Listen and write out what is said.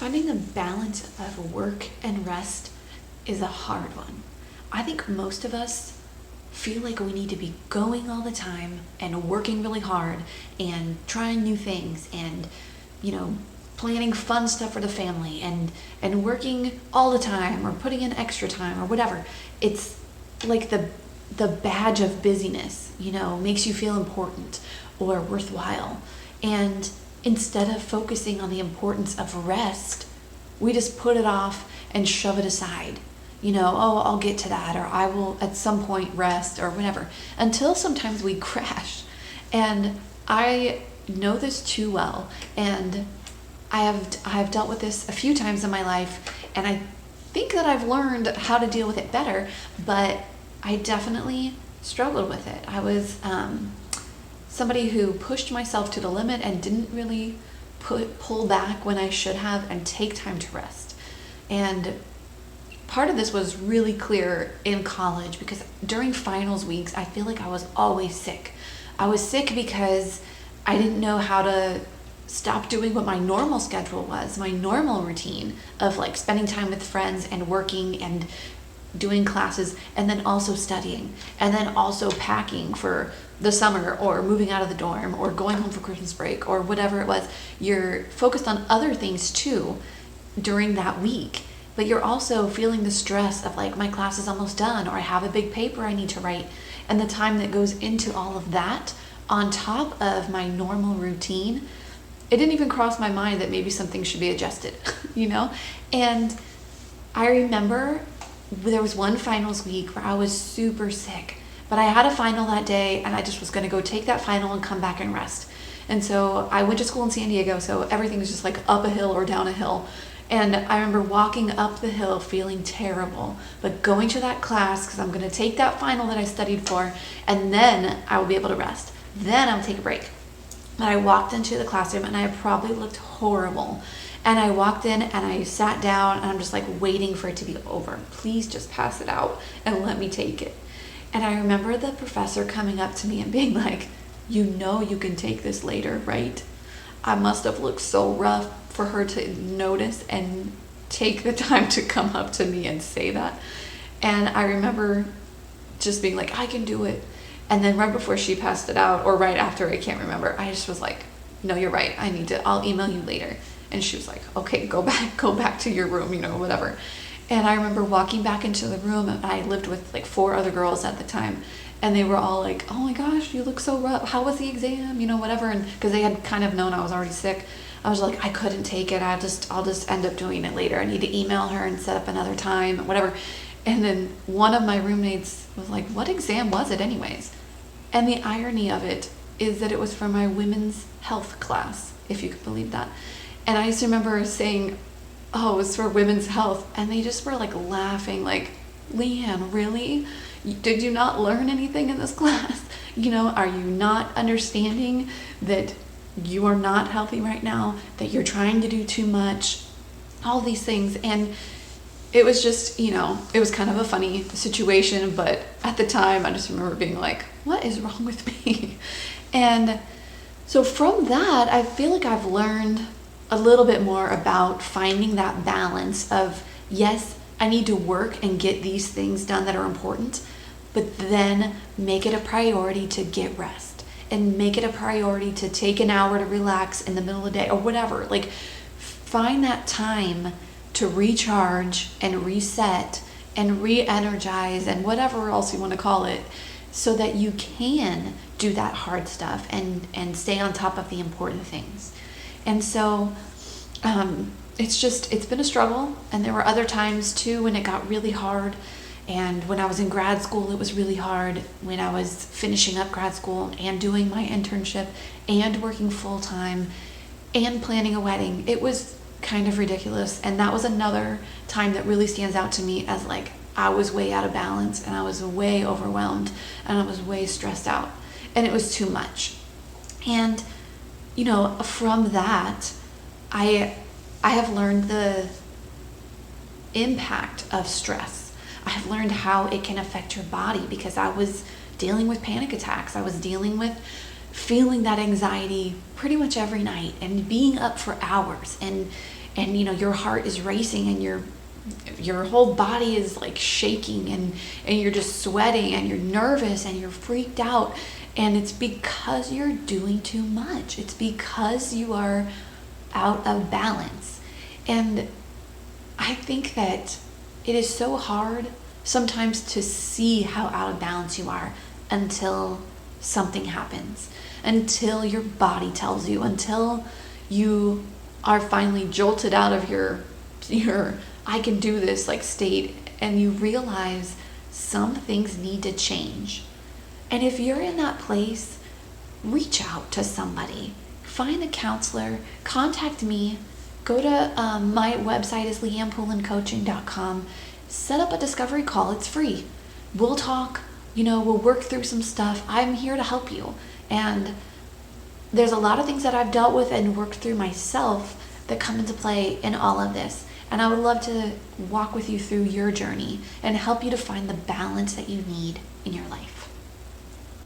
Finding the balance of work and rest is a hard one. I think most of us feel like we need to be going all the time and working really hard and trying new things and, planning fun stuff for the family and working all the time or putting in extra time or whatever. It's like the badge of busyness, makes you feel important or worthwhile. And instead of focusing on the importance of rest, we just put it off and shove it aside. Oh, I'll get to that, or I will at some point rest, or whatever, until sometimes we crash. And I know this too well, and I have dealt with this a few times in my life, and I think that I've learned how to deal with it better, but I definitely struggled with it. I was somebody who pushed myself to the limit and didn't really pull back when I should have and take time to rest. And part of this was really clear in college because during finals weeks, I feel like I was always sick. I was sick because I didn't know how to stop doing what my normal schedule was, my normal routine of like spending time with friends and working and doing classes and then also studying and then also packing for the summer or moving out of the dorm or going home for Christmas break or whatever it was. You're focused on other things too during that week, but you're also feeling the stress of like, my class is almost done, or I have a big paper I need to write, and the time that goes into all of that on top of my normal routine. It didn't even cross my mind that maybe something should be adjusted, And I remember there was one finals week where I was super sick, but I had a final that day and I just was going to go take that final and come back and rest. And so I went to school in San Diego, so everything was just like up a hill or down a hill. And I remember walking up the hill feeling terrible, but going to that class because I'm going to take that final that I studied for, and then I will be able to rest. Then I'll take a break. But I walked into the classroom and I probably looked horrible. And I walked in and I sat down and I'm just like waiting for it to be over. Please just pass it out and let me take it. And I remember the professor coming up to me and being like, you can take this later, right? I must have looked so rough for her to notice and take the time to come up to me and say that. And I remember just being like, I can do it. And then right before she passed it out, or right after, I can't remember, I just was like, no, you're right. I'll email you later. And she was like, okay, go back to your room, whatever. And I remember walking back into the room, and I lived with like 4 other girls at the time. And they were all like, oh my gosh, you look so rough. How was the exam? Whatever. And because they had kind of known I was already sick, I was like, I couldn't take it. I'll just end up doing it later. I need to email her and set up another time, whatever. And then one of my roommates was like, what exam was it anyways? And the irony of it is that it was for my women's health class, if you could believe that. And I just remember saying, oh, it was for women's health. And they just were like laughing, like, Leanne, really? Did you not learn anything in this class? Are you not understanding that you are not healthy right now, that you're trying to do too much, all these things? And it was just, it was kind of a funny situation, but at the time I just remember being like, what is wrong with me? And so from that, I feel like I've learned a little bit more about finding that balance of, yes, I need to work and get these things done that are important, but then make it a priority to get rest and make it a priority to take an hour to relax in the middle of the day or whatever. Like, find that time to recharge and reset and re-energize and whatever else you want to call it, so that you can do that hard stuff and stay on top of the important things. And so it's been a struggle, and there were other times too when it got really hard. And when I was in grad school, it was really hard. When I was finishing up grad school and doing my internship and working full time and planning a wedding, it was kind of ridiculous. And that was another time that really stands out to me as like, I was way out of balance and I was way overwhelmed and I was way stressed out and it was too much. And from that, I have learned the impact of stress. I have learned how it can affect your body, because I was dealing with panic attacks. I was dealing with feeling that anxiety pretty much every night and being up for hours and and your heart is racing, and your whole body is like shaking, and you're just sweating, and you're nervous, and you're freaked out. And it's because you're doing too much. It's because you are out of balance. And I think that it is so hard sometimes to see how out of balance you are until something happens, until your body tells you, until you are finally jolted out of your I can do this like state, and you realize some things need to change. And if you're in that place, reach out to somebody. Find a counselor. Contact me. Go to my website is leannepoulin.coaching.com. Set up a discovery call. It's free. We'll talk. We'll work through some stuff. I'm here to help you. And there's a lot of things that I've dealt with and worked through myself that come into play in all of this. And I would love to walk with you through your journey and help you to find the balance that you need in your life.